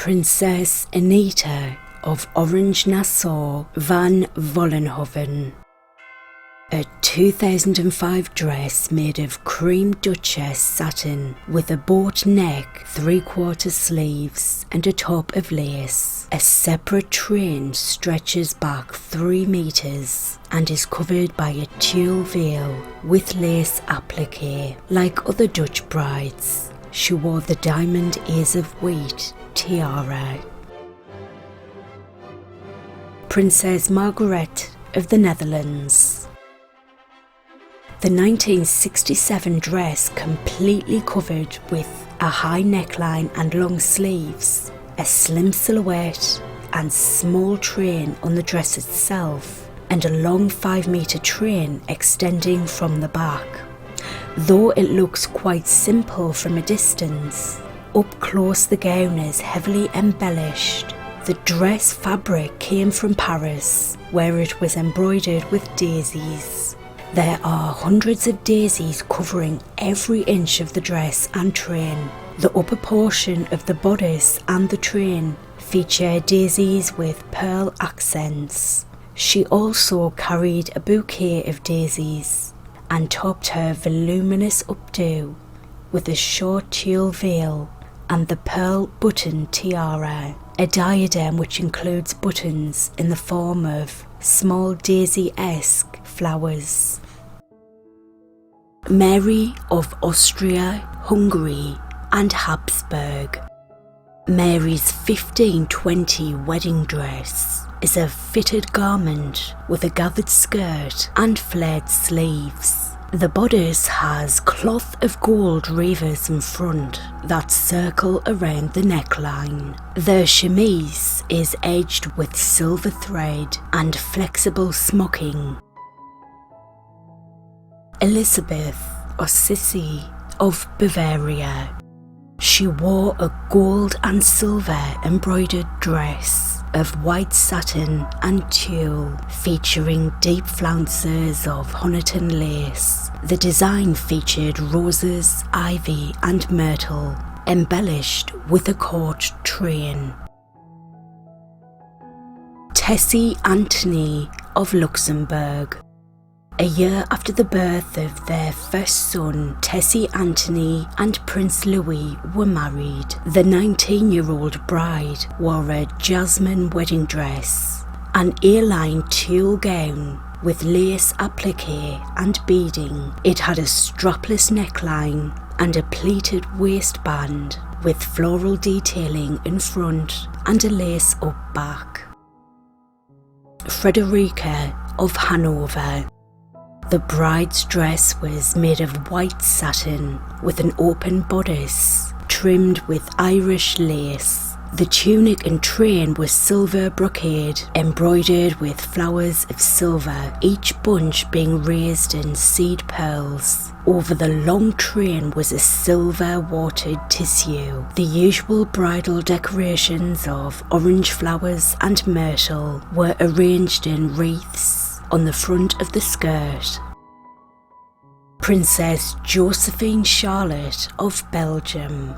Princess Annette of Orange-Nassau van Vollenhoven. A 2005 dress made of cream Duchess satin with a boat neck, 3/4 sleeves and a top of lace. A separate train stretches back 3 meters and is covered by a tulle veil with lace applique. Like other Dutch brides, she wore the diamond ears of wheat tiara. Princess Margriet of the Netherlands. The 1967 dress completely covered with a high neckline and long sleeves, a slim silhouette and small train on the dress itself, and a long 5-meter train extending from the back. Though it looks quite simple from a distance, up close the gown is heavily embellished. The dress fabric came from Paris, where it was embroidered with daisies. There are hundreds of daisies covering every inch of the dress and train. The upper portion of the bodice and the train feature daisies with pearl accents. She also carried a bouquet of daisies and topped her voluminous updo with a short tulle veil and the pearl button tiara, a diadem which includes buttons in the form of small daisy-esque flowers. Mary of Austria, Hungary and Habsburg. Mary's 1520 wedding dress is a fitted garment with a gathered skirt and flared sleeves. The bodice has cloth of gold rivers in front that circle around the neckline. The chemise is edged with silver thread and flexible smocking. Elisabeth or Sissi of Bavaria. She wore a gold and silver embroidered dress of white satin and tulle featuring deep flounces of Honiton lace. The design featured roses, ivy and myrtle, embellished with a court train. Tessie Antony of Luxembourg. A year after the birth of their first son, Tessie Antony and Prince Louis were married. The 19-year-old bride wore a jasmine wedding dress, an A-line tulle gown with lace applique and beading. It had a strapless neckline and a pleated waistband with floral detailing in front and a lace up back. Frederica of Hanover. The bride's dress was made of white satin with an open bodice trimmed with Irish lace. The tunic and train was silver brocade embroidered with flowers of silver, each bunch being raised in seed pearls. Over the long train was a silver watered tissue. The usual bridal decorations of orange flowers and myrtle were arranged in wreaths on the front of the skirt. Princess Josephine Charlotte of Belgium.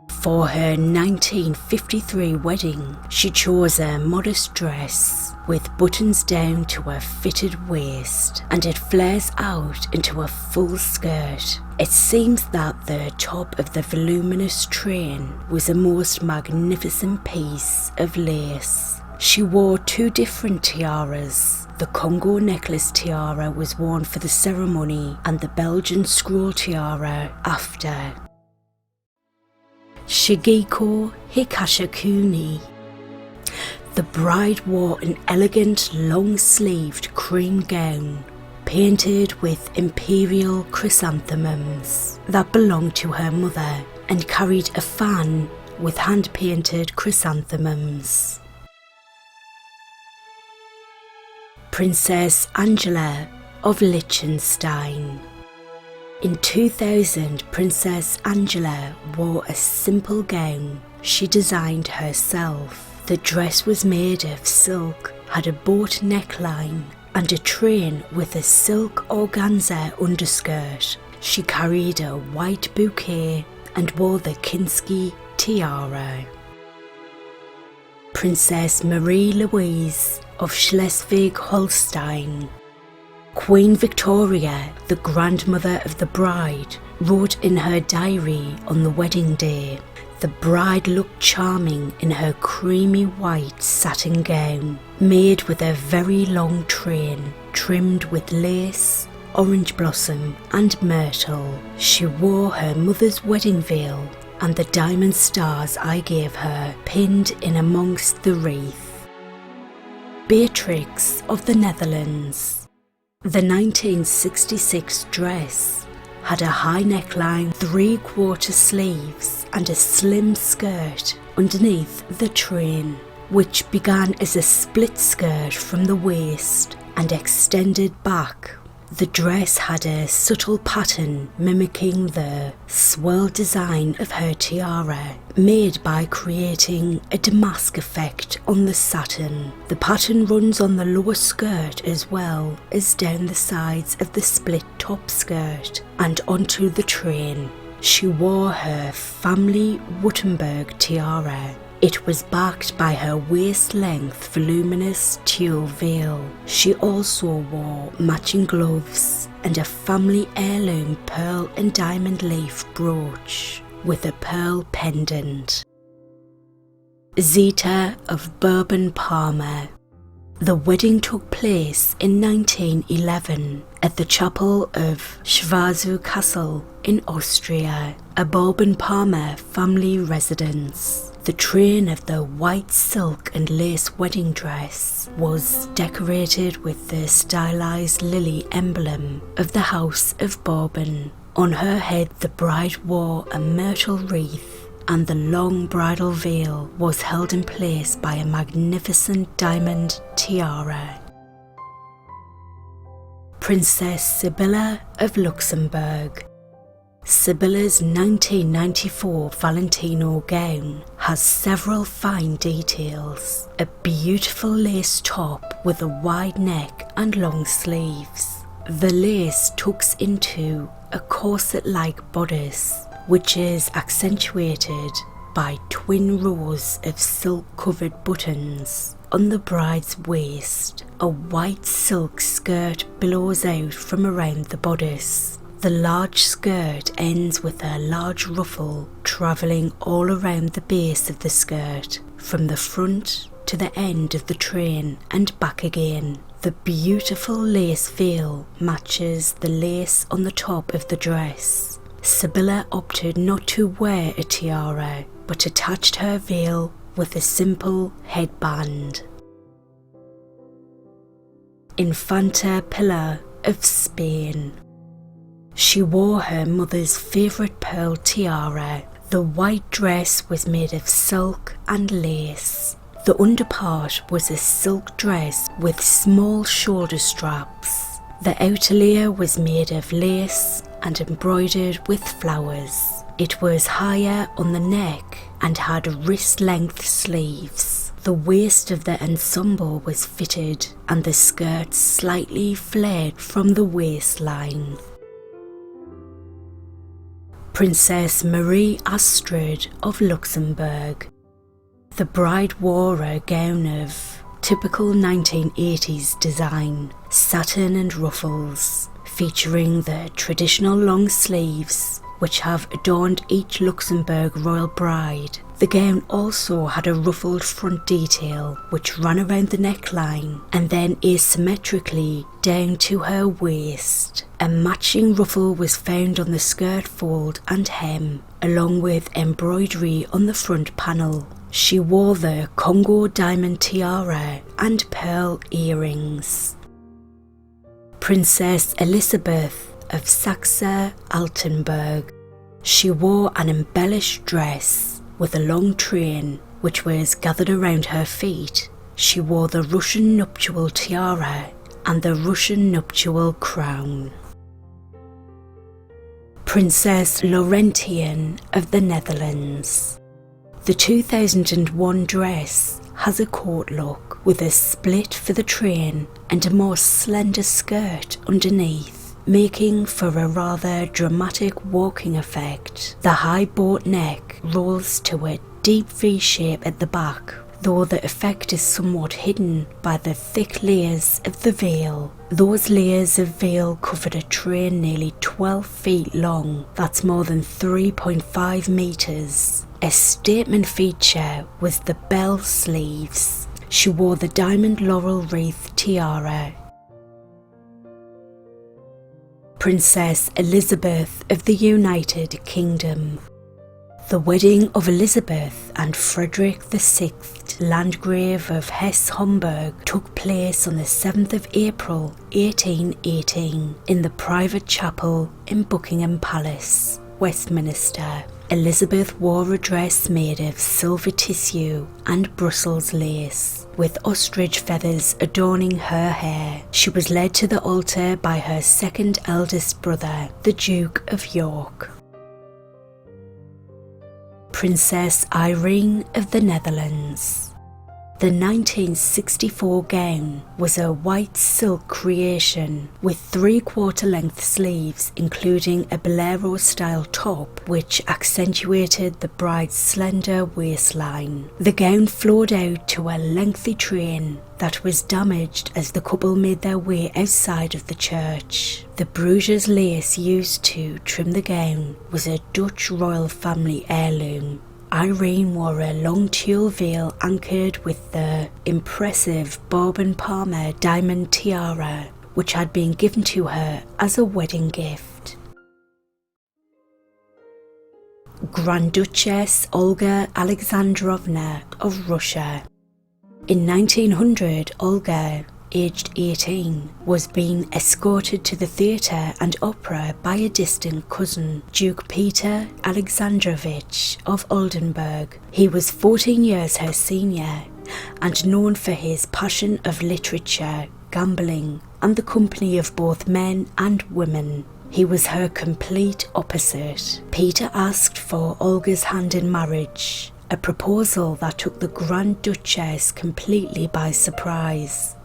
For her 1953 wedding, she chose a modest dress with buttons down to a fitted waist, and it flares out into a full skirt. It seems that the top of the voluminous train was a most magnificent piece of lace. She wore 2 different tiaras. The Congo necklace tiara was worn for the ceremony and the Belgian scroll tiara after. Shigeko Hikashikuni. The bride wore an elegant long-sleeved cream gown painted with imperial chrysanthemums that belonged to her mother and carried a fan with hand-painted chrysanthemums. Princess Angela of Liechtenstein. In 2000, Princess Angela wore a simple gown she designed herself. The dress was made of silk, had a boat neckline and a train with a silk organza underskirt. She carried a white bouquet and wore the Kinski tiara. Princess Marie-Louise of Schleswig-Holstein. Queen Victoria, the grandmother of the bride, wrote in her diary on the wedding day, "The bride looked charming in her creamy white satin gown, made with a very long train, trimmed with lace, orange blossom and myrtle. She wore her mother's wedding veil, and the diamond stars I gave her pinned in amongst the wreath." Beatrix of the Netherlands. The 1966 dress had a high neckline, 3/4 sleeves and a slim skirt underneath the train, which began as a split skirt from the waist and extended back. The dress had a subtle pattern mimicking the swirl design of her tiara, made by creating a damask effect on the satin. The pattern runs on the lower skirt as well as down the sides of the split top skirt and onto the train. She wore her family Württemberg tiara. It was backed by her waist-length voluminous tulle veil. She also wore matching gloves and a family heirloom pearl and diamond leaf brooch with a pearl pendant. Zita of Bourbon-Parma. The wedding took place in 1911 at the chapel of Schwarzau Castle in Austria, a Bourbon-Parma family residence. The train of the white silk and lace wedding dress was decorated with the stylized lily emblem of the House of Bourbon. On her head the bride wore a myrtle wreath, and the long bridal veil was held in place by a magnificent diamond tiara. Princess Sibilla of Luxembourg. Sibilla's 1994 Valentino gown has several fine details. A beautiful lace top with a wide neck and long sleeves. The lace tucks into a corset-like bodice, which is accentuated by twin rows of silk-covered buttons. On the bride's waist, a white silk skirt billows out from around the bodice. The large skirt ends with a large ruffle travelling all around the base of the skirt, from the front to the end of the train and back again. The beautiful lace veil matches the lace on the top of the dress. Sibilla opted not to wear a tiara, but attached her veil with a simple headband. Infanta Pilar of Spain. She wore her mother's favourite pearl tiara. The white dress was made of silk and lace. The underpart was a silk dress with small shoulder straps. The outer layer was made of lace and embroidered with flowers. It was higher on the neck and had wrist-length sleeves. The waist of the ensemble was fitted and the skirt slightly flared from the waistline. Princess Marie Astrid of Luxembourg. The bride wore a gown of typical 1980s design, satin and ruffles, featuring the traditional long sleeves which have adorned each Luxembourg royal bride. The gown also had a ruffled front detail which ran around the neckline and then asymmetrically down to her waist. A matching ruffle was found on the skirt fold and hem, along with embroidery on the front panel. She wore the Congo diamond tiara and pearl earrings. Princess Elisabeth of Saxe-Altenburg. She wore an embellished dress with a long train which was gathered around her feet. She wore the Russian nuptial tiara and the Russian nuptial crown. Princess Laurentien of the Netherlands. The 2001 dress has a court look with a split for the train and a more slender skirt underneath, making for a rather dramatic walking effect. The high boat neck rolls to a deep V shape at the back. though the effect is somewhat hidden by the thick layers of the veil. Those layers of veil covered a train nearly 12 feet long, that's more than 3.5 metres. A statement feature was the bell sleeves. She wore the diamond laurel wreath tiara. Princess Elisabeth of the United Kingdom. The wedding of Elizabeth and Frederick VI, Landgrave of Hesse-Homburg, took place on the 7th of April 1818 in the private chapel in Buckingham Palace, Westminster. Elizabeth wore a dress made of silver tissue and Brussels lace, with ostrich feathers adorning her hair. She was led to the altar by her second eldest brother, the Duke of York. Princess Irene of the Netherlands. The 1964 gown was a white silk creation with 3/4 length sleeves, including a bolero-style top which accentuated the bride's slender waistline. The gown flowed out to a lengthy train that was damaged as the couple made their way outside of the church. The Bruges lace used to trim the gown was a Dutch royal family heirloom. Irene wore a long tulle veil anchored with the impressive Bourbon-Parma diamond tiara, which had been given to her as a wedding gift. Grand Duchess Olga Alexandrovna of Russia. In 1900, Olga, aged 18, was being escorted to the theatre and opera by a distant cousin, Duke Peter Alexandrovich of Oldenburg. He was 14 years her senior and known for his passion of literature, gambling, and the company of both men and women. He was her complete opposite. Peter asked for Olga's hand in marriage, a proposal that took the Grand Duchess completely by surprise.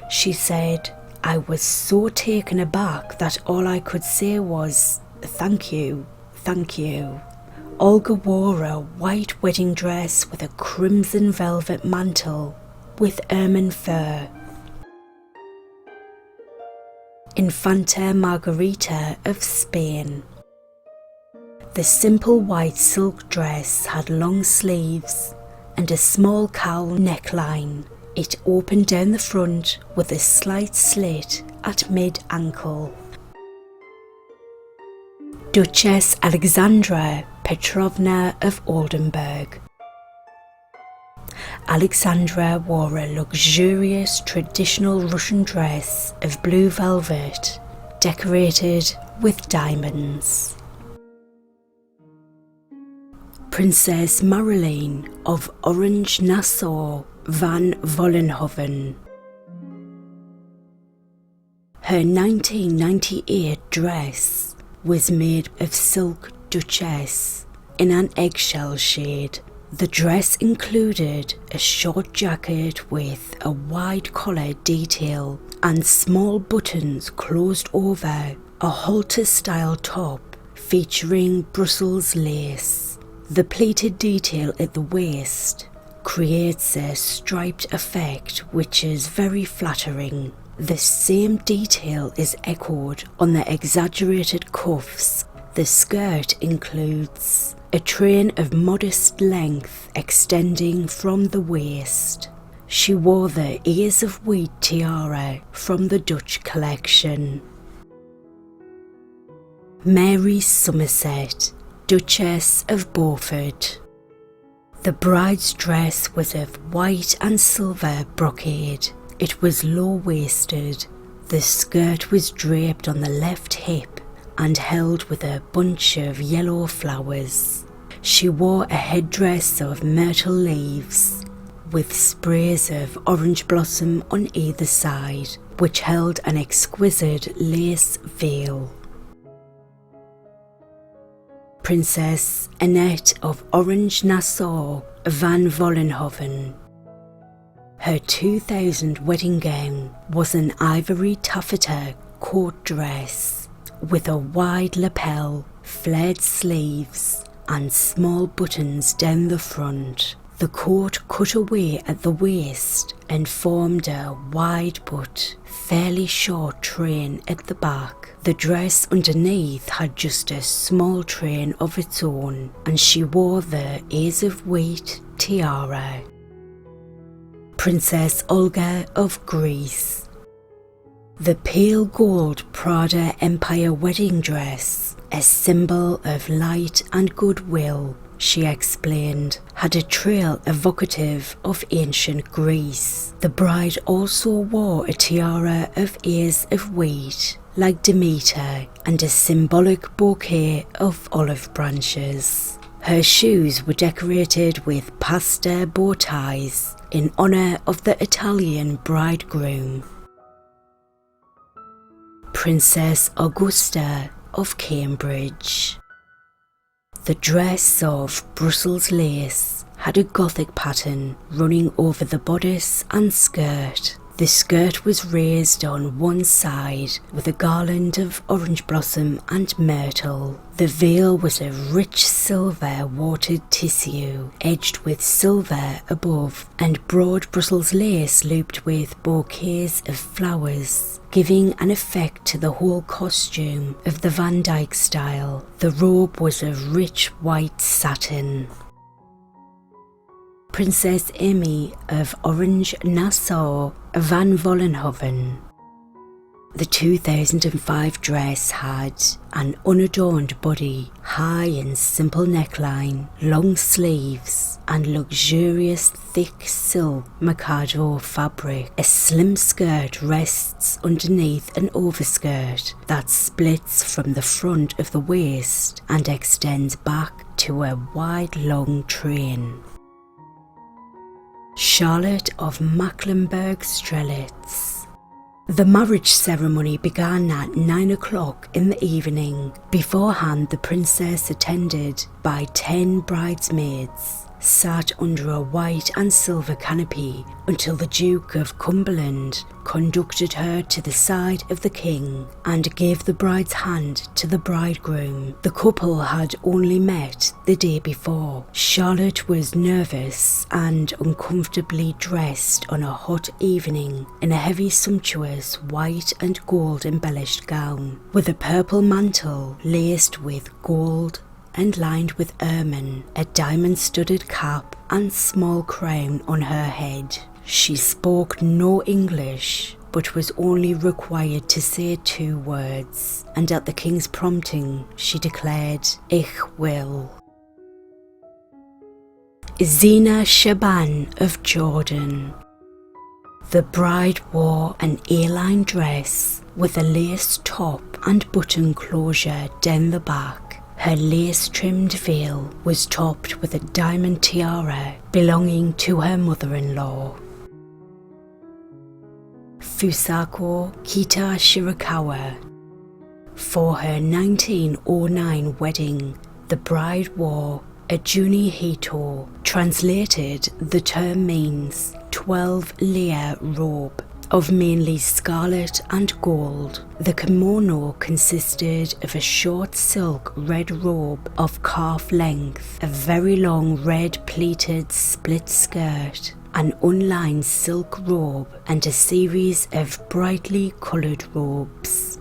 She said, "I was so taken aback that all I could say was, 'Thank you, thank you.'" Olga wore a white wedding dress with a crimson velvet mantle with ermine fur. Infanta Margarita of Spain. The simple white silk dress had long sleeves and a small cowl neckline. It opened down the front with a slight slit at mid-ankle. Duchess Alexandra Petrovna of Oldenburg. Alexandra wore a luxurious traditional Russian dress of blue velvet, decorated with diamonds. Princess Marilyn of Orange-Nassau van Vollenhoven. Her 1998 dress was made of silk Duchess in an eggshell shade. The dress included a short jacket with a wide collar detail and small buttons closed over a halter-style top featuring Brussels lace. The pleated detail at the waist creates a striped effect which is very flattering. The same detail is echoed on the exaggerated cuffs. The skirt includes a train of modest length extending from the waist. She wore the ears of wheat tiara from the Dutch collection. Mary Somerset, Duchess of Beaufort. The bride's dress was of white and silver brocade. It was low-waisted. The skirt was draped on the left hip and held with a bunch of yellow flowers. She wore a headdress of myrtle leaves with sprays of orange blossom on either side, which held an exquisite lace veil. Princess Annette of Orange-Nassau van Vollenhoven. Her 2000 wedding gown was an ivory taffeta court dress with a wide lapel, flared sleeves and small buttons down the front. The the coat cut away at the waist and formed a wide but fairly short train at the back. The dress underneath had just a small train of its own, and she wore the Airs of Wheat tiara. Princess Olga of Greece. The pale gold Prada Empire wedding dress, a symbol of light and goodwill, she explained, had a trail evocative of ancient Greece. The bride also wore a tiara of ears of wheat, like Demeter, and a symbolic bouquet of olive branches. Her shoes were decorated with pasta bow ties in honour of the Italian bridegroom. Princess Augusta of Cambridge. The dress of Brussels lace had a Gothic pattern running over the bodice and skirt. The skirt was raised on one side with a garland of orange blossom and myrtle. The veil was a rich silver watered tissue, edged with silver above, and broad Brussels lace looped with bouquets of flowers, giving an effect to the whole costume of the Van Dyck style. The robe was of rich white satin. Princess Amy of Orange-Nassau, Van Vollenhoven. The 2005 dress had an unadorned body, high and simple neckline, long sleeves, and luxurious thick silk Mikado fabric. A slim skirt rests underneath an overskirt that splits from the front of the waist and extends back to a wide long train. Charlotte of Mecklenburg-Strelitz. The marriage ceremony began at 9 o'clock in the evening. Beforehand, the princess, attended by 10 bridesmaids, sat under a white and silver canopy until the Duke of Cumberland conducted her to the side of the king and gave the bride's hand to the bridegroom. The couple had only met the day before. Charlotte was nervous and uncomfortably dressed on a hot evening in a heavy, sumptuous white and gold embellished gown with a purple mantle laced with gold and lined with ermine, a diamond-studded cap and small crown on her head. She spoke no English, but was only required to say 2 words, and at the king's prompting she declared, "Ich will." Zina Shaban of Jordan. The bride wore an A-line dress with a lace top and button closure down the back. Her lace-trimmed veil was topped with a diamond tiara belonging to her mother-in-law. Fusarko Shirakawa. For her 1909 wedding, the bride wore a junihito. Translated, the term means 12-layer robe of mainly scarlet and gold. The kimono consisted of a short silk red robe of calf length, a very long red pleated split skirt, an unlined silk robe, and a series of brightly coloured robes.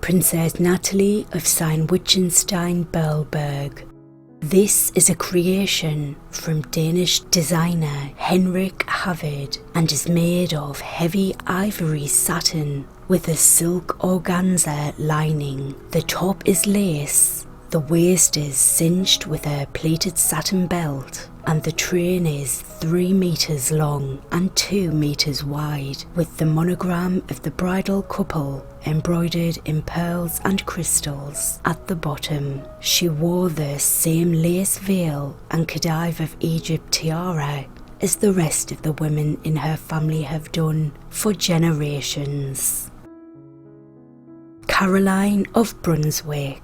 Princess Natalie of Sayn-Wittgenstein-Berleburg. This is a creation from Danish designer Henrik Havid and is made of heavy ivory satin with a silk organza lining. The top is lace, the waist is cinched with a pleated satin belt, and the train is 3 meters long and 2 meters wide, with the monogram of the bridal couple embroidered in pearls and crystals at the bottom. She wore the same lace veil and Khedive of Egypt tiara as the rest of the women in her family have done for generations. Caroline of Brunswick.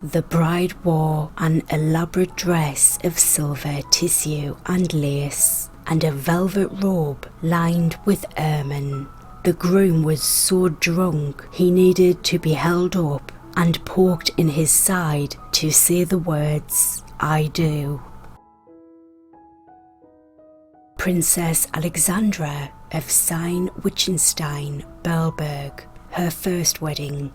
The bride wore an elaborate dress of silver tissue and lace and a velvet robe lined with ermine. The groom was so drunk he needed to be held up and poked in his side to say the words, I do. Princess Alexandra of Sayn-Wittgenstein-Berlberg, her first wedding.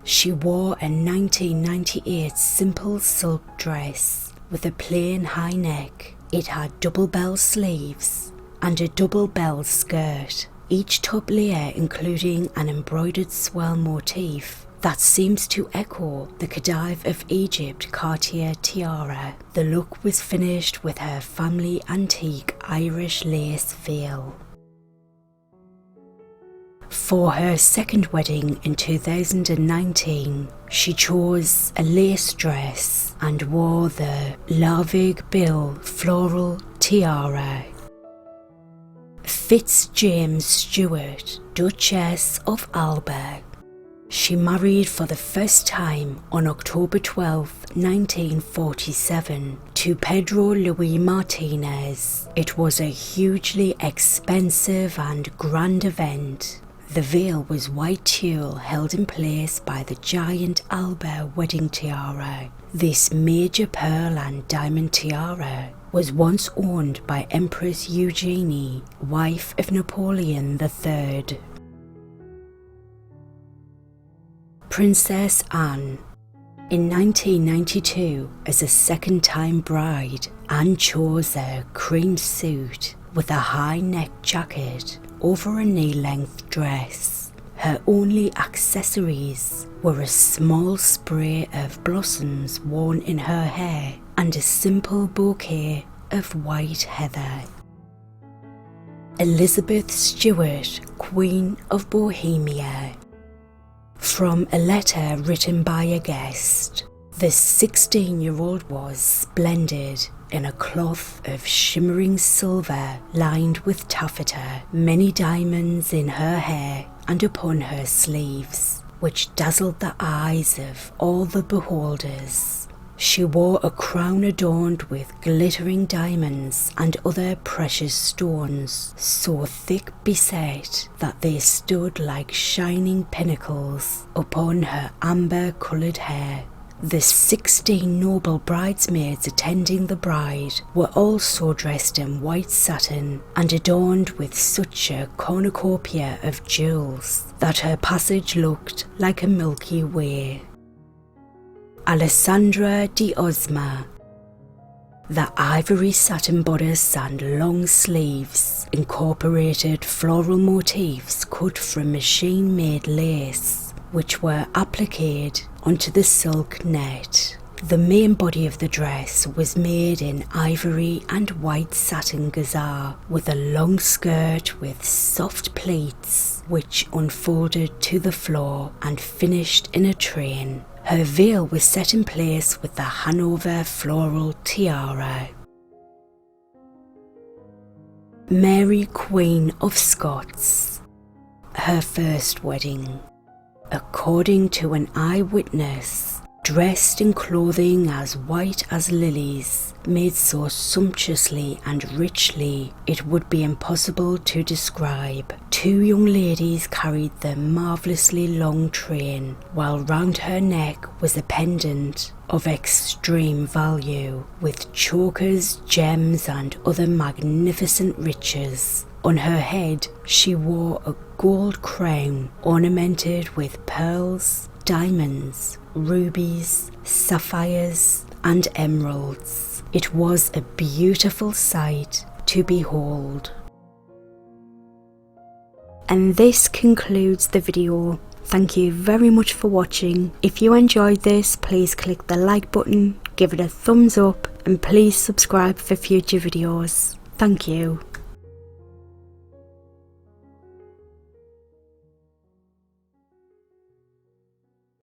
She wore a 1998 simple silk dress with a plain high neck. It had double bell sleeves and a double bell skirt, each top layer including an embroidered swirl motif that seems to echo the Khedive of Egypt Cartier tiara. The look was finished with her family antique Irish lace veil. For her second wedding in 2019, she chose a lace dress and wore the Larvig Bill floral tiara. Fitz-James Stewart, Duchess of Alba. She married for the first time on October 12, 1947 to Pedro Luis Martinez. It was a hugely expensive and grand event. The veil was white tulle held in place by the giant Alba wedding tiara. This major pearl and diamond tiara was once owned by Empress Eugenie, wife of Napoleon III. Princess Anne. In 1992, as a second-time bride, Anne chose a cream suit with a high-neck jacket over a knee-length dress. Her only accessories were a small spray of blossoms worn in her hair and a simple bouquet of white heather. Elizabeth Stuart, Queen of Bohemia. From a letter written by a guest, the 16-year-old was splendid in a cloth of shimmering silver lined with taffeta, many diamonds in her hair and upon her sleeves, which dazzled the eyes of all the beholders. She wore a crown adorned with glittering diamonds and other precious stones, so thick beset that they stood like shining pinnacles upon her amber-coloured hair. The 16 noble bridesmaids attending the bride were also dressed in white satin and adorned with such a cornucopia of jewels that her passage looked like a Milky Way. Alessandra De Osma. The ivory satin bodice and long sleeves incorporated floral motifs cut from machine-made lace, which were appliqued onto the silk net. The main body of the dress was made in ivory and white satin gaza, with a long skirt with soft pleats which unfolded to the floor and finished in a train. Her veil was set in place with the Hanover floral tiara. Mary, Queen of Scots. Her first wedding. According to an eyewitness, dressed in clothing as white as lilies, made so sumptuously and richly it would be impossible to describe. Two young ladies carried the marvellously long train, while round her neck was a pendant of extreme value, with chokers, gems and other magnificent riches. On her head she wore a gold crown ornamented with pearls, diamonds, rubies, sapphires and emeralds. It was a beautiful sight to behold. And this concludes the video. Thank you very much for watching. If you enjoyed this, please click the like button, give it a thumbs up and please subscribe for future videos. Thank you.